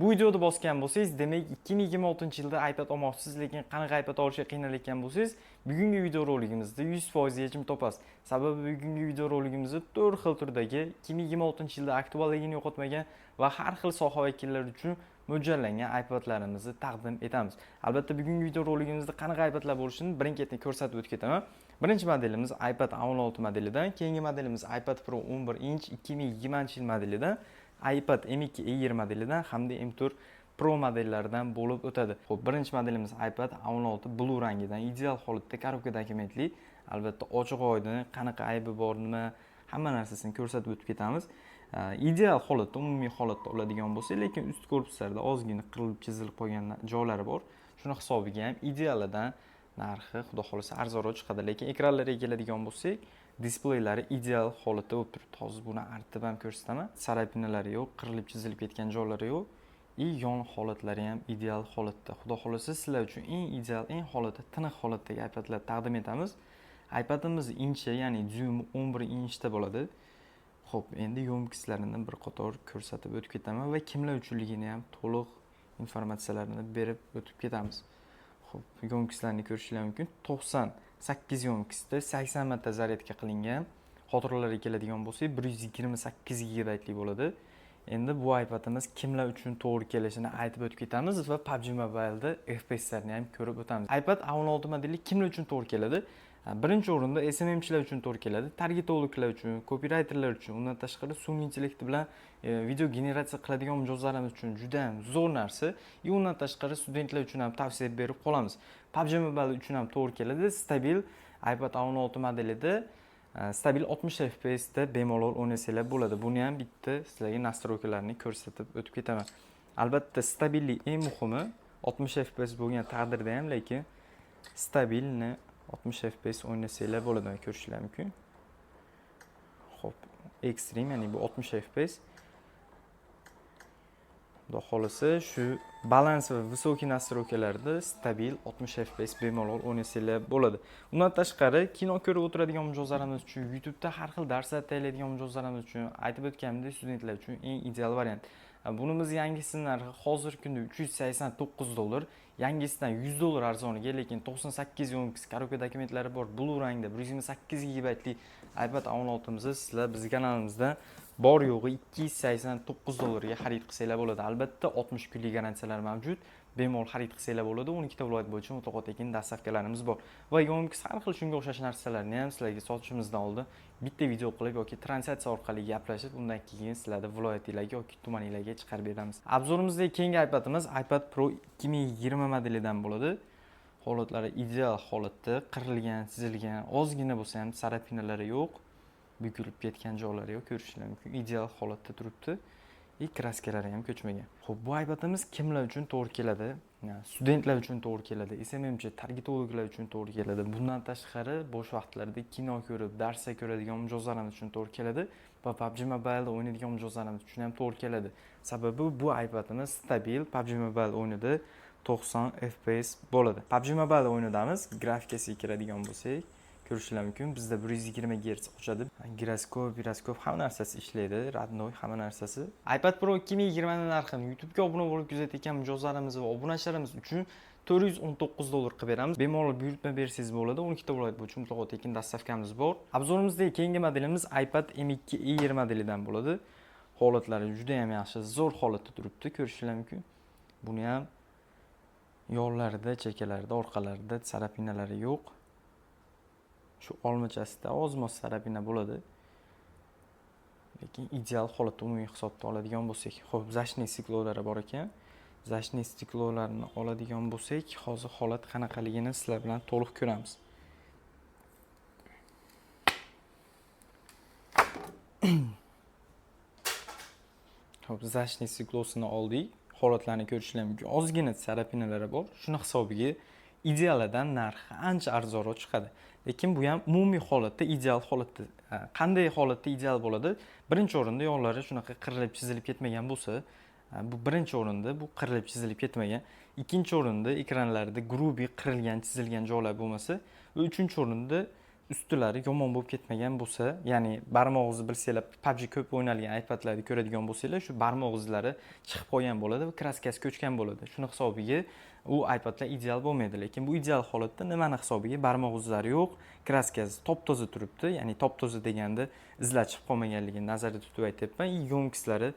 Bu videoda bosgan bo'lsangiz, demak 2026-yilda iPad olmoqchisiz, lekin qanaqa iPad olishga qiynalayotgan bo'lsangiz, bugungi video roligimizda 100% yechim topasiz. Sababi bugungi video roligimizda 4 xil turdagi 2026-yilda aktualligini yo'qotmagan va har xil soha vakillari uchun mo'ljallangan iPadlarimizni taqdim etamiz. Albatta bugungi video roligimizda qanaqa iPadlar bo'lishini birin-ketin ko'rsatib o'tib ketaman. Birinchi modelimiz iPad A16 modelidan, keyingi modelimiz iPad Pro 11 inch 2020-yil modelidan, iPad M2 E20 modelidan hamda M4 Pro modellaridan bo'lib o'tadi. Xo'p, birinchi modelimiz iPad A16 blue rangidan, ideal holatda, korobka dokumentli, albatta ochiq oydin, qanaqa aybi bor, nima, hamma narsasini ko'rsatib o'tib ketamiz. Ideal holatda, umumiy holatda oladigan bo'lsa, lekin ust korpuslarda ozgina qirilib chizilib qolgan joylari bor. Shuni hisobiga ham idealidan narxi xudo xolasa arzonroq chiqadi, lekin ekranlariga keladigan bo'lsak, displeylari ideal holatda bo'lib turibdi. Hozir buni artib ham ko'rsataman. Sarapinalari yo'q, qirilib chizilib ketgan joylari yo'q. Yon holatlari ham ideal holatda. Xudo xolasa sizlar uchun eng ideal, eng holatda, tiniq holatdagi iPadlar taqdim etamiz. iPadimiz inchi, ya'ni dyum 11 inchda bo'ladi. Xo'p, endi yo'mkislarini bir qator ko'rsatib o'tib ketaman va kimlar uchunligini ham to'liq informatsiyalarini berib o'tib ketamiz. Xo'p, yo'mkislarni ko'rishingiz mumkin. 98 yo'mkisda 80 marta zaryadka qilingan. Xotiralariga keladigan bo'lsak, 128 GB bo'ladi. Endi bu iPadimiz kimlar uchun to'g'ri kelishini aytib o'tib ketamiz va PUBG Mobile'da FPS'larni ham ko'rib o'tamiz. iPad A16 modeli kimlar uchun to'g'ri keladi? Birinchi o'rinda SMMchilar uchun to'g'ri keladi, targetologlar uchun, copywriterlar uchun, undan tashqari sun'iy intellekt bilan video generatsiya qiladigan mijozlarimiz uchun juda ham zo'r narsa. Undan tashqari studentlar uchun ham tavsiya berib qolamiz. PUBG Mobile uchun ham to'g'ri keladi. Stabil iPad A16 modelida stabil 60 FPS da bemalol o'ynasanglar bo'ladi. Buni ham bitta sizlarga nastroykalarni ko'rsatib o'tib ketaman. Albatta stabillik eng muhimi. 60 FPS bo'lgan taqdirda ham, lekin stabilni 60 FPS o'ynasanglar bo'ladi, ko'rishingiz mumkin. Xo'p, Extreme, ya'ni bu 60 FPS. Xudo xolasa shu balans va visoki nastroykalarda stabil 60 FPS bemalol o'ynasanglar bo'ladi. Undan tashqari kino ko'rib o'tiradigan mijozlarimiz uchun, YouTube'da har xil darslar tayyorlaydigan mijozlarimiz uchun, aytib o'tganimdek, studentlar uchun eng ideal variant. Bunimiz yangisining narxi hozirgi kunda $389, yangisidan $100 arzoniga, lekin 98 yo'mkis korobka dokumentlari bor, blue rangda 128 GB li iPad A16mizni sizlar bizning kanalimizda bor yo'g'i $289 ga xarid qilsanglar bo'ladi. Albatta 60 kunlik garantiyalar mavjud. Bemalol xarid qilsanglar bo'ladi. 12 ta viloyat bo'yicha mutlaqo tekin dastavkalarimiz bor. Va yo'mkis har xil shunga o'xshash narsalarni ham sizlarga sotishimizdan oldin bitta video qilib yoki translyatsiya orqali gaplashib, undan keyin sizlarga viloyatingizga yoki tumaningizga chiqarib beramiz. Obzorimizdagi keyingi iPadimiz iPad Pro 2020 modelidan bo'ladi. Holatlari ideal holatda, qirilgan, chizilgan, ozgina bo'lsa ham sarapinalari yo'q. Bukilib ketgan joylari yo'q, ko'rishingiz mumkin. Ideal holatda turibdi. Kraskalari ham ko'chmagan. Xo'p, bu iPadimiz kimlar uchun to'g'ri keladi? Studentlar uchun to'g'ri keladi, SMMchi, targetologlar uchun to'g'ri keladi. Bundan tashqari bo'sh vaqtlarda kino ko'rib, darslar ko'radigan mijozlarimiz uchun to'g'ri keladi va PUBG Mobile'da o'ynaydigan mijozlarimiz uchun ham to'g'ri keladi. Sababi bu iPadimiz stabil PUBG Mobile o'yinida 90 FPS bo'ladi. PUBG Mobile o'yinidamiz, grafikasiga kiradigan bo'lsak, ko'rishingiz mumkin. Bizda 120 Hz ochadi. Giroskop hamma narsasi ishlaydi, radnoy hamma narsasi. iPad Pro 2020 ning narxini YouTube'ga obuna bo'lib kuzatayotgan mijozlarimiz va obunachilarimiz uchun $419 qilib beramiz. Bemalol buyurtma bersangiz bo'ladi. 12 ta viloyat bo'yicha mutlaqo tekin dastavkamiz bor. Obzorimizdagi keyingi modelimiz iPad M2 E20 modelidan bo'ladi. Holatlari juda ham yaxshi, zo'r holatda turibdi, ko'rishingiz mumkin. Buni ham yonlarida, chekkalarida, orqalarida sarapinalari yo'q. Shu olmachasida ozmoz sarapina bo'ladi. Lekin ideal holatda umumiy hisobda oladigan bo'lsak, xo'p, zashniy stiklolari bor ekan. Zashniy stiklolarini oladigan bo'lsak, hozir holat qanaqaligini sizlar bilan to'liq ko'ramiz. Xo'p, zashniy stiklosini oldik. Holatlarni ko'rishingiz mumkin. Ozgina sarapinalari bor. Shuni hisobiga idealidan narxi ancha arzonroq chiqadi. Lekin bu ham umumiy holatda ideal holatda. Qanday holatda ideal bo'ladi? Birinchi o'rinda yo'llari shunaqa qirilib chizilib ketmagan bo'lsa, bu birinchi o'rinda bu qirilib chizilib ketmagan. Ikkinchi o'rinda ekranlarida grubiy qirilgan, chizilgan joylar bo'lmasa, va uchinchi o'rinda ustilari yomon bo'lib ketmagan bo'lsa, ya'ni barmoq izi bilsanglar, PUBG ko'p o'ynalgan iPadlarni ko'radigan bo'lsanglar, shu barmoq izlari chiqib qolgan bo'ladi va kraskasi ko'chgan bo'ladi. Shuni hisobiga u iPadlar ideal bo'lmaydi, lekin bu ideal holatda nimani hisobiga? Barmoq izlari yo'q, kraskasi top-toza turibdi. Ya'ni top-toza deganda izlar chiqib qolmaganligini nazarda tutib aytyapman. Yonkslari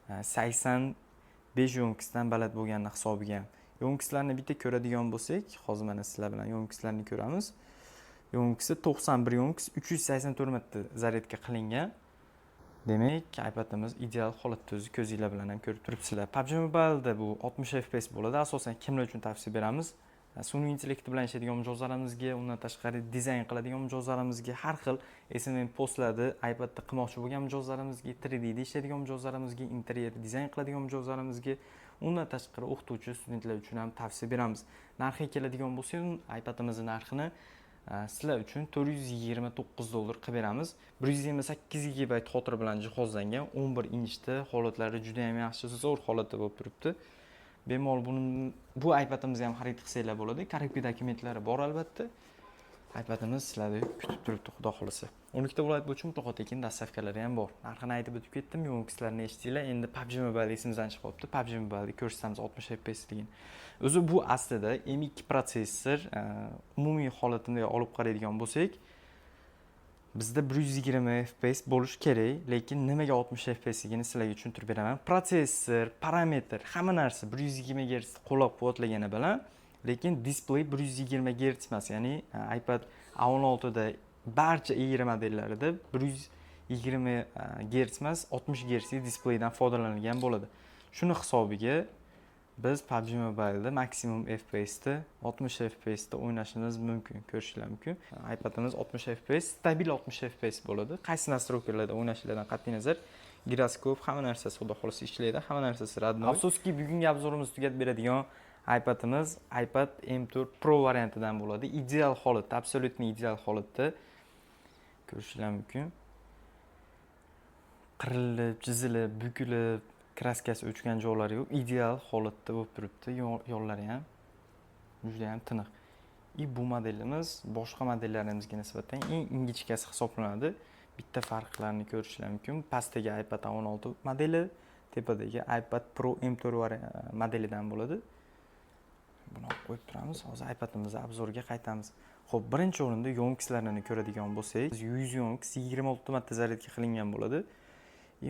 85 yonkisdan baland bo'lganini hisobiga. Yonkislarni bitta ko'radigan bo'lsak, hozir mana sizlar bilan yonkislarni ko'ramiz. Yonkisi 91 yonkis 384 marta zaryadka qilingan. Demak, iPadimiz ideal holatda o'zi ko'zinglar bilan ham ko'rib turibsizlar. PUBG Mobile'da bu 60 FPS bo'ladi. Asosan kimlar uchun tavsiya beramiz? Sun'iy intellekt bilan ishlaydigan mijozlarimizga, undan tashqari dizayn qiladigan mijozlarimizga, har xil SMM postlarni iPadda qilmoqchi bo'lgan mijozlarimizga, 3D da ishlaydigan mijozlarimizga, interyer dizayn qiladigan mijozlarimizga, undan tashqari o'qituvchi studentlar uchun ham tavsiya beramiz. Narxiga keladigan bo'lsak, iPadimizning narxini sizlar uchun $429 qilib beramiz. 128 GB xotira bilan jihozlangan, 11 inchda, holatlari juda ham yaxshi, zo'r holatda bo'lib turibdi. Bemalol bu iPadimizni ham xarid qilsanglar bo'ladi. Korrektiv dokumentlari bor albatta. iPadimiz sizlarni kutib turibdi, xudo xolasa. 12 viloyat bo'yicha mutlaqo tekin dastavkalari ham bor. Narxini aytib o'tib ketdim, yo'nalishlarni eshitdinglar. Endi PUBG Mobile esimizdan chiqib qolibdi. PUBG Mobile'ni ko'rsatamiz 60 FPS degan. O'zi bu aslida M2 protsessor, umumiy holatini olib qaraydigan bo'lsak, bizda 120 FPS bo'lishi kerak, lekin nimaga 60 FPS ligini sizlarga tushuntirib beraman. Protsessor, parametr, hamma narsa 120 Hz qo'llab-quvvatlagani bilan, lekin displey 120 Hz emas. Ya'ni iPad A16 da barcha i20 modellarida 120 Hz emas, 60 Hz displeydan foydalanilgan bo'ladi. Shuni hisobiga biz PUBG Mobile'da maksimum FPS'da 60 FPS'da o'ynashimiz mumkin, ko'rishinglar mumkin. iPadimiz 60 FPS, stabil 60 FPS bo'ladi. Qaysi nastroykalarda o'ynashinglardan qat'iy nazar, giroskop, hamma narsasi xudo xolasa ishlaydi, hamma narsasi radnoy. Afsuski, bugungi obzorimizni tugatib beradigan iPadimiz iPad M4 Pro variantidan bo'ladi. Ideal holatda, absolutni ideal holatda ko'rishinglar mumkin. Qirilib, chizilib, bukilib, kraskasi o'chgan joylari yo'q, ideal holatda bo'lib turibdi. Yo'llari ham juda ham tiniq. Bu modelimiz boshqa modellarimizga nisbatan eng ingichkasi hisoblanadi. Bitta farqlarni ko'rishinglar mumkin. Pastdagi iPad A16 modeli, tepadagi iPad Pro M4 modelidan bo'ladi. Buni olib qo'yib turamiz. Hozir iPadimizning obzoriga qaytamiz. Xo'p, birinchi o'rinda yonkislarni ko'radigan bo'lsak, 100 yonkis 26 marta zaryadka qilingan bo'ladi.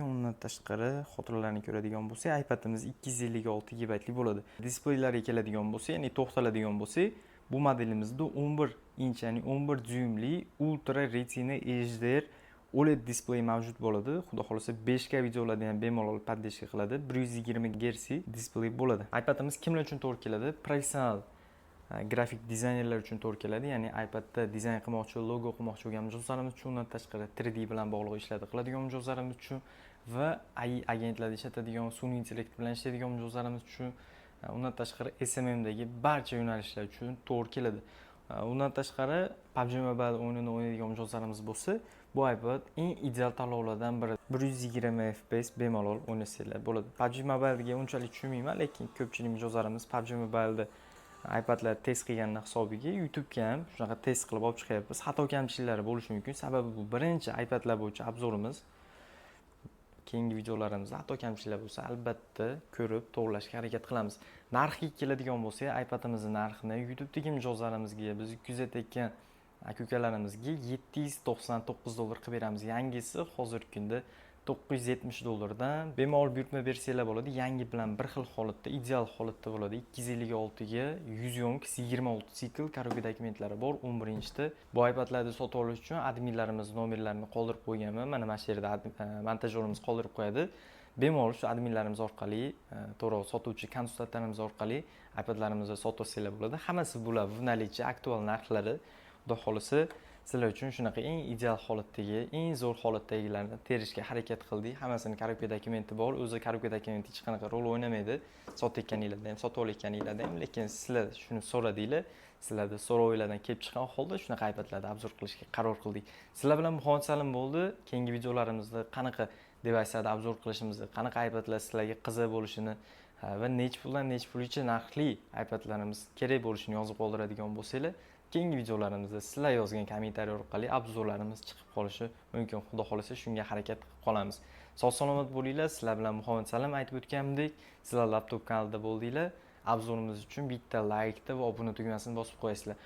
Undan tashqari xotiralarni ko'radigan bo'lsak, iPadimiz 256 GB lik bo'ladi. Displeylarga keladigan bo'lsak, ya'ni to'xtaladigan bo'lsak, bu modelimizda 11 inch, ya'ni 11 dyuymli Ultra Retina HDR OLED displey mavjud bo'ladi. Xudo xolasa 5K videolarni ham bemalol podдержка qiladi. 120 Hz displey bo'ladi. iPadimiz kimlar uchun to'g'ri keladi? Professional grafik dizaynerlar uchun to'g'ri keladi. Ya'ni iPadda dizayn qilmoqchi, logo qilmoqchi bo'lgan mijozlarimiz uchun, undan tashqari 3D bilan bog'liq ishlarni qiladigan mijozlarimiz uchun va AI agentlarni ishlatadigan, sun'iy intellekt bilan ishlaydigan mijozlarimiz uchun, undan tashqari SMMdagi barcha yo'nalishlar uchun to'g'ri keladi. Undan tashqari PUBG Mobile o'yinini o'ynaydigan mijozlarimiz bo'lsa, bu iPad eng ideal tanlovlardan biri. 120 FPS bemalol o'ynasanglar bo'ladi. PUBG Mobile'ga unchalik tushunmayman, lekin ko'pchilik mijozlarimiz PUBG Mobile'da iPadlar test qilganning hisobiga YouTube'ga ham shunaqa test qilib olib chiqyapmiz. Xato kamchiliklari bo'lishi mumkin. Sababi bu birinchi iPadlar bo'yicha obzorimiz. Keyingi videolarimizda xato kamchiliklar bo'lsa, albatta ko'rib to'g'rilashga harakat qilamiz. Narxiga keladigan bo'lsak, iPadimizning narxini YouTube'dagi mijozlarimizga, biz kuzatayotgan aka-ukalarimizga $799 qilib beramiz. Yangisi hozirgi kunda $970dan bemalol buyurtma bersanglar bo'ladi. Yangi bilan bir xil holatda, ideal holatda bo'ladi. 256 ga 100 yonkis 26 sikl korobka dokumentlari bor, 11 inchda. Bu iPadlarni sotib olish uchun adminlarimiz nomerlarini qoldirib qo'yganman. Mana bu yerda montajyorimiz qoldirib qo'yadi. Bemalol shu adminlarimiz orqali, to'g'ri sotuvchi konsultantlarimiz orqali iPadlarimizni sotib olsanglar bo'ladi. Hammasi bular в наличии, aktual narxlari. Xudo xolasa sizlar uchun shunaqa eng ideal holatdagi, eng zo'r holatdagilarni terishga harakat qildik. Hammasini korobka dokumenti bor. O'zi korobka dokumenti hech qanaqa rol o'ynamaydi. Sotayotganinglarda ham, sotib olayotganinglarda ham, lekin sizlar shuni so'radinglar. Sizlarda so'rovlardan kelib chiqqan holda shunaqa iPadlarni obzor qilishga qaror qildik. Sizlar bilan muhim salim bo'ldi. Keyingi videolarimizda qanaqa devicelarni obzor qilishimizni, qanaqa iPadlar sizlarga qiziq bo'lishini va nech puldan nech pulgacha narxli iPadlarimiz kerak bo'lishini yozib qoldiradigan bo'lsanglar, keyingi videolarimizda sizlar yozgan kommentariy orqali obzorlarimiz chiqib qolishi mumkin. Xudo xolasa shunga harakat qilib qolamiz. Sog' salomat bo'linglar. Sizlar bilan Muhammad Salam aytib o'tganimdek, sizlar laptop kanalida bo'ldinglar. Obzorimiz uchun bitta like va obuna tugmasini bosib qo'yasizlar.